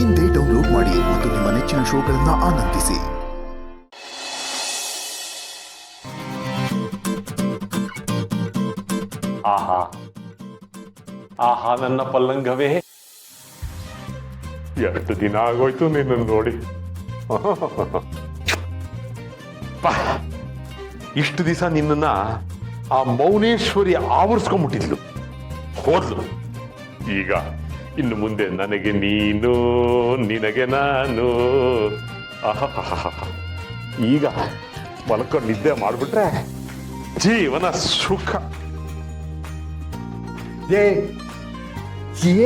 ಇಂದೇ ಡೌನ್ಲೋಡ್ ಮಾಡಿ ಮತ್ತು ನಿಮ್ಮ ನೆಚ್ಚಿನ ಶೋಗಳನ್ನು ಆನಂದಿಸಿ. ಆಹಾ ಆಹಾ ನನ್ನ ಪಲ್ಲಂಗವೇ, ಎಷ್ಟು ದಿನ ಆಗೋಯ್ತು ನಿನ್ನನ್ನು ನೋಡಿ. ಇಷ್ಟು ದಿವಸ ನಿನ್ನ ಆ ಮೌನೇಶ್ವರಿ ಆವರಿಸ್ಕೊಂಡ್ಬಿಟ್ಟಿದ್ಲು, ಹೋದ್ಲು. ಈಗ ಇನ್ನು ಮುಂದೆ ನನಗೆ ನೀನು, ನಿನಗೆ ನಾನು. ಈಗ ಮಲ್ಕೊಂಡು ನಿದ್ದೆ ಮಾಡ್ಬಿಟ್ರೆ ಜೀವನ ಸುಖ.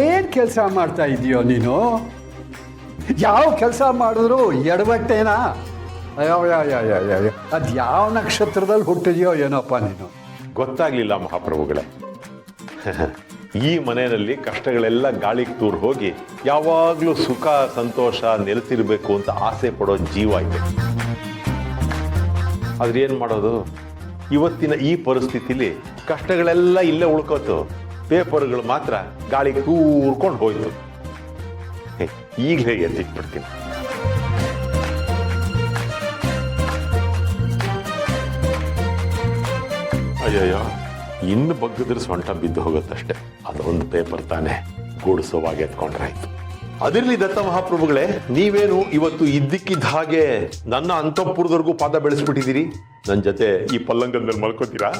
ಏನ್ ಕೆಲಸ ಮಾಡ್ತಾ ಇದೀಯೋ ನೀನು? ಯಾವ ಕೆಲಸ ಮಾಡಿದ್ರು ಎಡವಟ್ಟೇನಾ? ಅದು ಯಾವ ನಕ್ಷತ್ರದಲ್ಲಿ ಹುಟ್ಟಿದೆಯೋ ಏನೋಪ್ಪ ನೀನು. ಗೊತ್ತಾಗ್ಲಿಲ್ಲ ಮಹಾಪ್ರಭುಗಳೇ. ಈ ಮನೆಯಲ್ಲಿ ಕಷ್ಟಗಳೆಲ್ಲ ಗಾಳಿಗೆ ತೂರ್ ಹೋಗಿ ಯಾವಾಗ್ಲೂ ಸುಖ ಸಂತೋಷ ನೆಲೆಸಿರ್ಬೇಕು ಅಂತ ಆಸೆ ಪಡೋ ಜೀವ ಇದೆ. ಆದ್ರೆ ಏನ್ ಮಾಡೋದು, ಇವತ್ತಿನ ಈ ಪರಿಸ್ಥಿತಿಲಿ ಕಷ್ಟಗಳೆಲ್ಲ ಇಲ್ಲೇ ಉಳ್ಕೋತು, ಪೇಪರ್ಗಳು ಮಾತ್ರ ಗಾಳಿಗೆ ತೂರ್ಕೊಂಡು ಹೋಯ್ತು. ಈಗಲೇ ಎತ್ತಿಟ್ಬಿಡ್ತೀನಿ. ಅಯ್ಯಯ್ಯೋ, ಇನ್ನು ಬಗ್ಗದ್ರ ಸೊಂಟ ಬಿದ್ದು ಹೋಗುತ್ತಷ್ಟೆ. ಅದೊಂದು ಪೇಪರ್ ತಾನೆ ಗೂಡಿಸೋವಾಗಿ ಎತ್ಕೊಂಡ್ರಾಯ್ತು. ಅದಿರ್ಲಿ ದತ್ತ ಮಹಾಪ್ರಭುಗಳೇ, ನೀವೇನು ಇವತ್ತು ಇದ್ದಕ್ಕಿದ್ದ ಹಾಗೆ ನನ್ನ ಅಂತಃಪುರದವರೆಗೂ ಪಾದ ಬೆಳೆಸ್ಬಿಟ್ಟಿದ್ದೀರಿ. ನನ್ನ ಜೊತೆ ಈ ಪಲ್ಲಂಗದ ಮೇಲೆ ಮಲ್ಕೋತೀರಾ?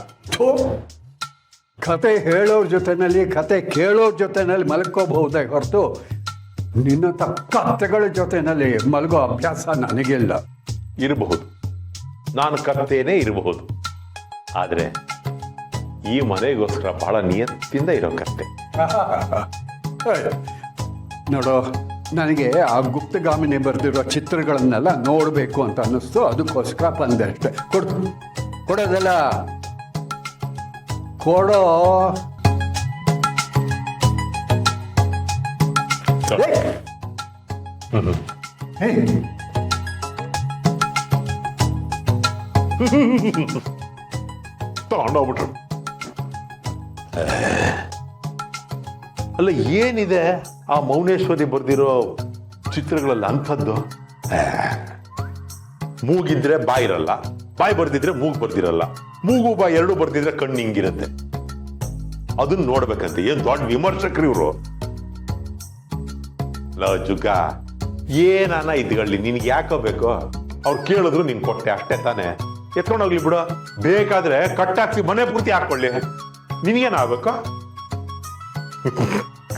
ಕತೆ ಹೇಳೋರ್ ಜೊತೆನಲ್ಲಿ ಕತೆ ಕೇಳೋರ್ ಜೊತೆನಲ್ಲಿ ಮಲ್ಕೋಬಹುದೇ ಹೊರತು ನಿನ್ನಂಥ ಕತೆಗಳ ಜೊತೆನಲ್ಲಿ ಮಲ್ಗೋ ಅಭ್ಯಾಸ ನನಗಿಲ್ಲ. ಇರಬಹುದು, ನಾನು ಕತ್ತೇನೆ ಇರಬಹುದು. ಆದ್ರೆ ಈ ಮನೆಗೋಸ್ಕರ ಬಹಳ ನಿಯತ್ತಿಂದ ಇರೋ ಕತ್ತೆ. ನೋಡೋ, ನನಗೆ ಆ ಗುಪ್ತಗಾಮಿನಿ ಬರೆದಿರೋ ಚಿತ್ರಗಳನ್ನೆಲ್ಲ ನೋಡಬೇಕು ಅಂತ ಅನ್ನಿಸ್ತು, ಅದಕ್ಕೋಸ್ಕರ ಬಂದೆ ಅಷ್ಟೆ. ಕೊಡೋದಲ್ಲ, ಕೊಡೋ. ತಗೊಂಡೋಗ್ಬಿಟ್ರು. ಅಲ್ಲ, ಏನಿದೆ ಆ ಮೌನೇಶ್ವರಿ ಬರ್ದಿರೋ ಚಿತ್ರಗಳಲ್ಲಿ ಅಂಥದ್ದು? ಮೂಗಿದ್ರೆ ಬಾಯಿ ಇರಲ್ಲ, ಬಾಯಿ ಬರ್ದಿದ್ರೆ ಮೂಗು ಬರ್ದಿರಲ್ಲ, ಮೂಗು ಬಾಯಿ ಎರಡು ಬರ್ದಿದ್ರೆ ಕಣ್ಣು ಹಿಂಗಿರುತ್ತೆ. ಅದನ್ನ ನೋಡ್ಬೇಕಂತೆ. ಏನ್ ದೊಡ್ಡ ವಿಮರ್ಶಕರು ಇವರು. ಜುಗ್ಗ, ಏನಾನ ಇದ್ಗಳಲ್ಲಿ ನಿನ್ಗೆ ಯಾಕೋ ಬೇಕೋ? ಅವ್ರು ಕೇಳಿದ್ರು ನೀನ್ ಕೊಟ್ಟೆ ಅಷ್ಟೇ ತಾನೆ. ಎತ್ಕೊಂಡೋಗ್ಲಿ ಬಿಡು, ಬೇಕಾದ್ರೆ ಕಟ್ಟಾಕ್ಸಿ ಮನೆ ಪೂರ್ತಿ ಹಾಕೊಳ್ಳಿ, ನಿನ್ಗೇನಾಗಬೇಕು?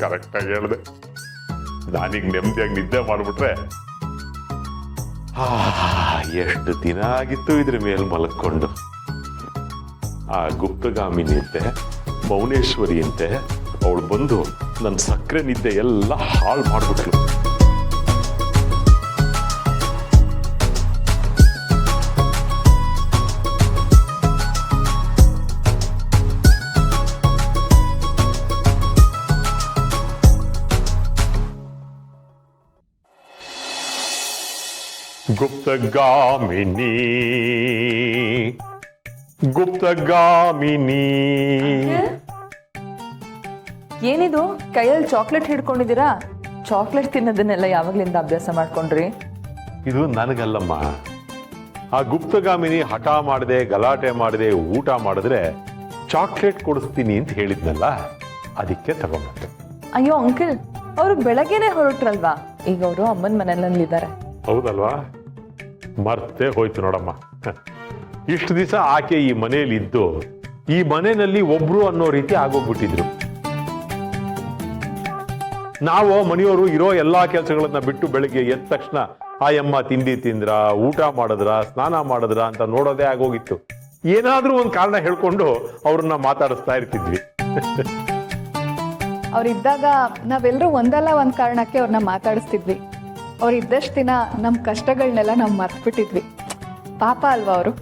ಕರೆಕ್ಟಾಗಿ ಹೇಳಿದೆ. ನಾನೀಗ ನೆಮ್ಮದಿಯಾಗಿ ನಿದ್ದೆ ಮಾಡ್ಬಿಟ್ರೆ ಎಷ್ಟು ದಿನ ಆಗಿತ್ತು ಇದ್ರ ಮೇಲೆ ಮಲ್ಕೊಂಡು. ಆ ಗುಪ್ತಗಾಮಿನಿ ಅಂತೆ, ಮೌನೇಶ್ವರಿ ಅಂತೆ, ಅವಳು ಬಂದು ನನ್ನ ಸಕ್ಕರೆ ನಿದ್ದೆ ಎಲ್ಲ ಹಾಳು ಮಾಡ್ಬಿಟ್ಲು. ಗುಪ್ತಗಾಮಿನಿ, ಗುಪ್ತಗಾಮಿನಿ. ಏನಿದು ಕೈಯಲ್ಲಿ ಚಾಕ್ಲೇಟ್ ಹಿಡ್ಕೊಂಡಿದ್ದೀರಾ? ಚಾಕ್ಲೇಟ್ ತಿನ್ನೋದನ್ನೆಲ್ಲ ಯಾವಾಗ್ಲಿಂದ ಅಭ್ಯಾಸ ಮಾಡ್ಕೊಂಡ್ರಿ? ಇದು ನನಗಲ್ಲಮ್ಮ. ಆ ಗುಪ್ತಗಾಮಿನಿ ಹಠ ಮಾಡದೆ, ಗಲಾಟೆ ಮಾಡದೆ ಊಟ ಮಾಡಿದ್ರೆ ಚಾಕ್ಲೇಟ್ ಕೊಡಿಸ್ತೀನಿ ಅಂತ ಹೇಳಿದ್ನಲ್ಲ, ಅದಕ್ಕೆ ತಗೊಂಡ್ಬಂದೆ. ಅಯ್ಯೋ ಅಂಕಲ್, ಅವರು ಬೆಳಗ್ಗೆನೆ ಹೊರಟ್ರಲ್ವಾ? ಈಗ ಅವರು ಅಮ್ಮನ ಮನೆಯಲ್ಲಿದ್ದಾರೆ. ಹೌದಲ್ವಾ? ಮರ್ತೇ ಹೋಯ್ತು ನೋಡಮ್ಮ. ಇಷ್ಟು ದಿವಸ ಆಕೆ ಈ ಮನೆಯಲ್ಲಿ ಇದ್ದು ಈ ಮನೆಯಲ್ಲಿ ಒಬ್ರು ಅನ್ನೋ ರೀತಿ ಆಗೋಗ್ಬಿಟ್ಟಿದ್ರು. ನಾವು ಮನೆಯವರು ಇರೋ ಎಲ್ಲಾ ಕೆಲಸಗಳನ್ನ ಬಿಟ್ಟು ಬೆಳಿಗ್ಗೆ ಎದ್ದ ತಕ್ಷಣ ಆಯಮ್ಮ ತಿಂಡಿ ತಿಂದ್ರ, ಊಟ ಮಾಡಿದ್ರ, ಸ್ನಾನ ಮಾಡಿದ್ರ ಅಂತ ನೋಡೋದೇ ಆಗೋಗಿತ್ತು. ಏನಾದ್ರೂ ಒಂದು ಕಾರಣ ಹೇಳ್ಕೊಂಡು ಅವ್ರನ್ನ ಮಾತಾಡಿಸ್ತಾ ಇರ್ತಿದ್ವಿ. ಅವ್ರಿದ್ದಾಗ ನಾವೆಲ್ಲರೂ ಒಂದಲ್ಲ ಒಂದ್ ಕಾರಣಕ್ಕೆ ಅವ್ರನ್ನ ಮಾತಾಡಿಸ್ತಿದ್ವಿ. ಅವ್ರಿದ್ದಷ್ಟು ದಿನ ನಮ್ಮ ಕಷ್ಟಗಳನ್ನೆಲ್ಲ ನಾವು ಮರ್ತ್ಬಿಟ್ಟಿದ್ವಿ. ಪಾಪ ಅಲ್ವಾ ಅವರು?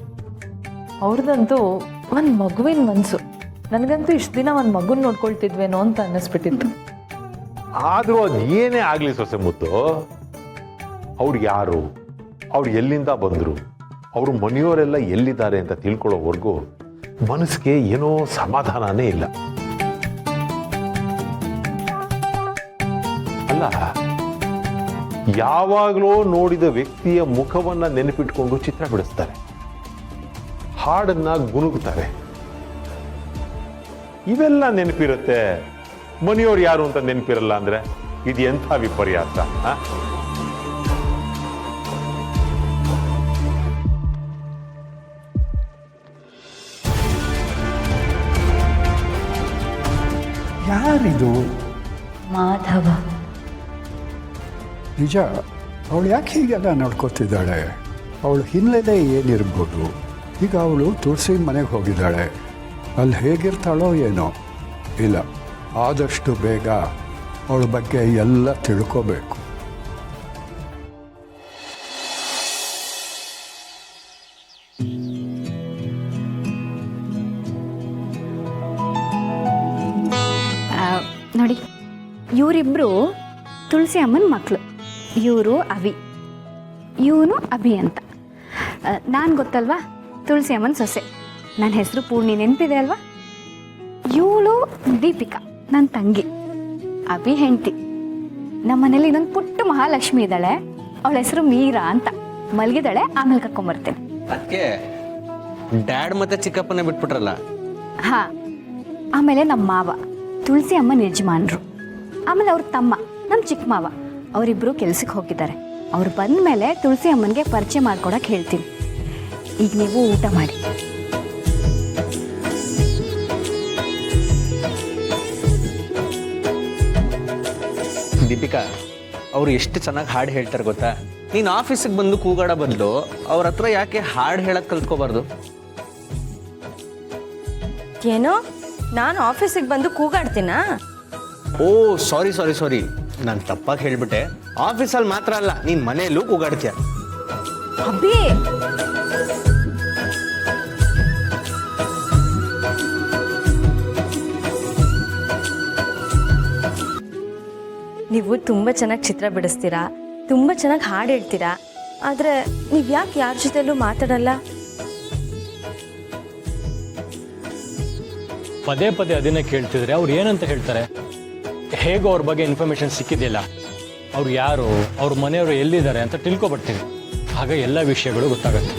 ಅವ್ರದಂತೂ ಒಂದ್ ಮಗುವಿನ ಮನ್ಸು. ನನಗಂತೂ ಇಷ್ಟು ದಿನ ಒಂದ್ ಮಗುನ್ ನೋಡ್ಕೊಳ್ತಿದ್ವೇನೋ ಅಂತ ಅನ್ನಿಸ್ಬಿಟ್ಟಿತ್ತು. ಆದ್ರೂ ಅದ್ ಏನೇ ಆಗ್ಲಿ ಸೊಸೆ ಮುತ್ತು, ಅವ್ರು ಯಾರು, ಅವ್ರು ಎಲ್ಲಿಂದ ಬಂದ್ರು, ಅವ್ರ ಮನೆಯವರೆಲ್ಲ ಎಲ್ಲಿದ್ದಾರೆ ಅಂತ ತಿಳ್ಕೊಳ್ಳೋವರೆಗೂ ಮನಸ್ಸಿಗೆ ಏನೋ ಸಮಾಧಾನನೇ ಇಲ್ಲ. ಅಲ್ಲ, ಯಾವಾಗಲೂ ನೋಡಿದ ವ್ಯಕ್ತಿಯ ಮುಖವನ್ನ ನೆನಪಿಟ್ಕೊಂಡು ಚಿತ್ರ ಬಿಡಿಸ್ತಾರೆ, ಹಾಡನ್ನ ಗುನುಗ್ತಾರೆ. ಇವೆಲ್ಲ ನೆನಪಿರುತ್ತೆ, ಮನೆಯವ್ರು ಯಾರು ಅಂತ ನೆನಪಿರಲ್ಲ ಅಂದ್ರೆ ಇದು ಎಂಥ ವಿಪರ್ಯಾಸ. ಯಾರಿದು? ಮಾಧವ. ನಿಜ, ಅವಳು ಯಾಕೆ ಹೀಗೆಲ್ಲ ನಡ್ಕೋತಿದ್ದಾಳೆ? ಅವಳು ಹಿನ್ನೆಲೆ ಏನಿರ್ಬೋದು? ಈಗ ಅವಳು ತುಳಸಿ ಮನೆಗೆ ಹೋಗಿದ್ದಾಳೆ, ಅಲ್ಲಿ ಹೇಗಿರ್ತಾಳೋ ಏನೋ. ಇಲ್ಲ, ಆದಷ್ಟು ಬೇಗ ಅವಳ ಬಗ್ಗೆ ಎಲ್ಲ ತಿಳ್ಕೋಬೇಕು. ನೋಡಿ, ಇವರಿಬ್ಬರು ತುಳಸಿ ಅಮ್ಮನ ಮಕ್ಕಳು. ಇವರು ಅವಿ, ಇವನು ಅಭಿ ಅಂತ. ನಾನು ಗೊತ್ತಲ್ವಾ, ತುಳಸಿ ಅಮ್ಮನ ಸೊಸೆ. ನನ್ನ ಹೆಸರು ಪೂರ್ಣಿ, ನೆನಪಿದೆ ಅಲ್ವಾ? ಇವಳು ದೀಪಿಕಾ, ನನ್ನ ತಂಗಿ. ಅಭಿ ಹೆಂಡತಿ. ನಮ್ಮ ಮನೇಲಿ ಇನ್ನೊಂದು ಪುಟ್ಟ ಮಹಾಲಕ್ಷ್ಮಿ ಇದ್ದಾಳೆ, ಅವಳ ಹೆಸರು ಮೀರಾ ಅಂತ. ಮಲಗಿದಾಳೆ, ಆಮೇಲೆ ಕರ್ಕೊಂಬರ್ತೇನೆ. ಅದಕ್ಕೆ ಡ್ಯಾಡ್ ಮತ್ತೆ ಚಿಕ್ಕಪ್ಪನ ಬಿಟ್ಬಿಟ್ರಲ್ಲ. ಹಾಂ, ಆಮೇಲೆ ನಮ್ಮ ಮಾವ ತುಳಸಿ ಅಮ್ಮನ ಯಜಮಾನ್ರು. ಆಮೇಲೆ ಅವ್ರ ತಮ್ಮ ನಮ್ಮ ಚಿಕ್ಕ ಮಾವ, ಅವರಿಬ್ಬರು ಕೆಲ್ಸಕ್ಕೆ ಹೋಗಿದ್ದಾರೆ. ಅವ್ರು ಬಂದ ಮೇಲೆ ತುಳಸಿ ಅಮ್ಮನಿಗೆ ಪರಿಚಯ ಮಾಡ್ಕೊಡಕ್ಕೆ ಹೇಳ್ತೀನಿ. ಈಗ ನೀವು ಊಟ ಮಾಡಿ. ದೀಪಿಕಾ, ಅವ್ರು ಎಷ್ಟು ಚೆನ್ನಾಗಿ ಹಾಡು ಹೇಳ್ತಾರೆ ಗೊತ್ತಾ? ನೀನು ಆಫೀಸಿಗೆ ಬಂದು ಕೂಗಾಡ ಬದಲು ಅವ್ರ ಹತ್ರ ಯಾಕೆ ಹಾಡು ಹೇಳಕ್ ಕಲ್ತ್ಕೋಬಾರ್ದು? ಏನೋ ನಾನು ಆಫೀಸಿಗೆ ಬಂದು ಕೂಗಾಡ್ತೀನಾ? ಓ ಸಾರಿ, ನಾನು ತಪ್ಪಾಗಿ ಹೇಳ್ಬಿಟ್ಟೆ. ಆಫೀಸಲ್ಲಿ ಮಾತ್ರ ಅಲ್ಲ, ನೀನ್ ಮನೆಯಲ್ಲೂ ಕೂಗಾಡ್ತೀಯ. ಅಬ್ಬಿ, ನೀವು ತುಂಬ ಚೆನ್ನಾಗಿ ಚಿತ್ರ ಬಿಡಿಸ್ತೀರಾ, ತುಂಬ ಚೆನ್ನಾಗಿ ಹಾಡು ಹೇಳ್ತೀರಾ. ಆದರೆ ನೀವು ಯಾಕೆ ಯಾರ ಜೊತೆಲೂ ಮಾತಾಡಲ್ಲ? ಪದೇ ಪದೇ ಅದನ್ನೇ ಕೇಳ್ತಿದ್ರೆ ಅವ್ರು ಏನಂತ ಹೇಳ್ತಾರೆ? ಹೇಗೋ ಅವ್ರ ಬಗ್ಗೆ ಇನ್ಫಾರ್ಮೇಶನ್ ಸಿಕ್ಕಿದ್ದಿಲ್ಲ, ಅವ್ರು ಯಾರು, ಅವ್ರ ಮನೆಯವರು ಎಲ್ಲಿದ್ದಾರೆ ಅಂತ ತಿಳ್ಕೊಬರ್ತೀವಿ. ಆಗ ಎಲ್ಲ ವಿಷಯಗಳು ಗೊತ್ತಾಗತ್ತೆ.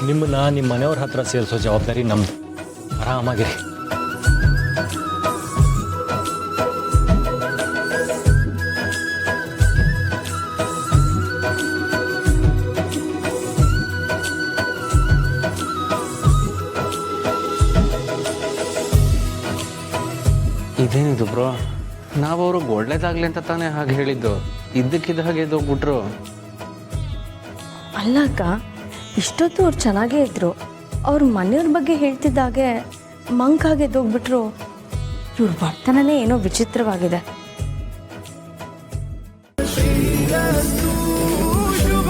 ನಿಮ್ಮನ್ನ ನಿಮ್ಮ ಮನೆಯವ್ರ ಹತ್ರ ಸೇರಿಸೋ ಜವಾಬ್ದಾರಿ ನಮ್ದು. ಆರಾಮಾಗಿರಿ. ಇದೇನಿದು ಬ್ರೋ, ನಾವು ಅವ್ರಿಗೆ ಒಳ್ಳೇದಾಗ್ಲಿ ಅಂತ ತಾನೇ ಹಾಗೆ ಹೇಳಿದ್ದು, ಇದ್ದಕ್ಕಿದ್ದ ಹಾಗೆ ಎದ್ದೋಗ್ಬಿಟ್ರು. ಅಲ್ಲಕ್ಕ, ಇಷ್ಟೊತ್ತು ಅವ್ರು ಚೆನ್ನಾಗೇ ಇದ್ರು. ಅವ್ರ ಮನೆಯವ್ರ ಬಗ್ಗೆ ಹೇಳ್ತಿದ್ದಾಗೆ ಮಂಕಾಗೆ ಎದ್ದೋಗ್ಬಿಟ್ರು. ಇವ್ರ ವರ್ತನನೇ ಏನೋ ವಿಚಿತ್ರವಾಗಿದೆ. ಶುಭ